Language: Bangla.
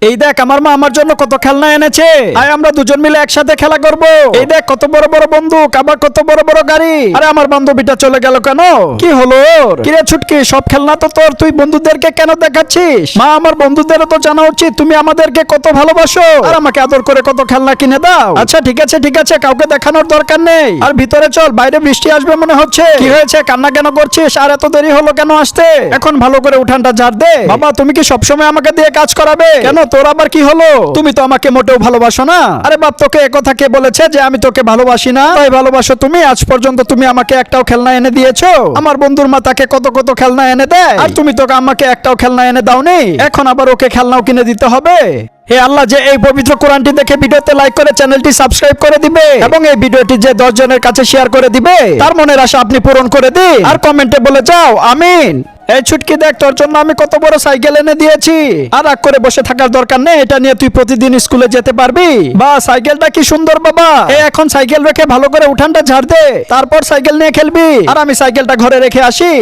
এই দেখ আমার মা আমার জন্য কত খেলনা এনেছে, আয় আমরা দুজন মিলে একসাথে খেলা করব। এই দেখ কত বড় বড় বন্দুক, আবার কত বড় বড় গাড়ি। আরে আমার বান্ধবীটা চলে গেল কেন? কি হলো ওর? কিরে ছুটকি, সব খেলনা তো তোর, তুই বন্ধুদেরকে কেন দেখাচ্ছিস? মা আমার বন্ধুদেরও তো জানা উচিত তুমি আমাদেরকে কত ভালোবাসো আর আমাকে আদর করে কত খেলনা কিনে দাও। আচ্ছা ঠিক আছে ঠিক আছে, কাউকে দেখানোর দরকার নেই। আর ভিতরে চল, বাইরে বৃষ্টি আসবে মনে হচ্ছে। কি হয়েছে, কান্না কেন করছিস? আর এত দেরি হলো কেন আসতে? এখন ভালো করে উঠানটা ঝাড় দে। বাবা তুমি কি সবসময় আমাকে দিয়ে কাজ করাবে? কেন, তোর আবার কি হলো? তুমি তো আমাকে মোটেও ভালোবাসো না। আরে বাপ, তোকে একথা কে বলেছে যে আমি তোকে ভালোবাসি না? তাই ভালোবাসো তুমি। আজ পর্যন্ত তুমি আমাকে একটাও খেলনা এনে দিয়েছো। আমার বন্ধুর মা তাকে কত কত খেলনা এনে দেয়, আর তুমি তোকে আমাকে একটাও খেলনা এনে দাওনি। এখন আবার ওকে খেলনাও কিনে দিতে হবে? হে আল্লাহ, যে এই পবিত্র কোরআনটি দেখে ভিডিওতে লাইক করে চ্যানেলটি সাবস্ক্রাইব করে দিবে এবং এই ভিডিওটি যে 10 জনের কাছে শেয়ার করে দিবে, তার মনের আশা আপনি পূরণ করে দিন। আর কমেন্টে বলে যাও আমিন। এই ছুটকি দেখ, তোর জন্য আমি কত বড় সাইকেল এনে দিয়েছি। আর রাগ করে বসে থাকার দরকার নেই, এটা নিয়ে তুই প্রতিদিন স্কুলে যেতে পারবি। বা সাইকেলটা কি সুন্দর বাবা। এখন সাইকেল রেখে ভালো করে উঠানটা ঝাড় দে, তারপর সাইকেল নিয়ে খেলবি। আর আমি সাইকেলটা ঘরে রেখে আসি।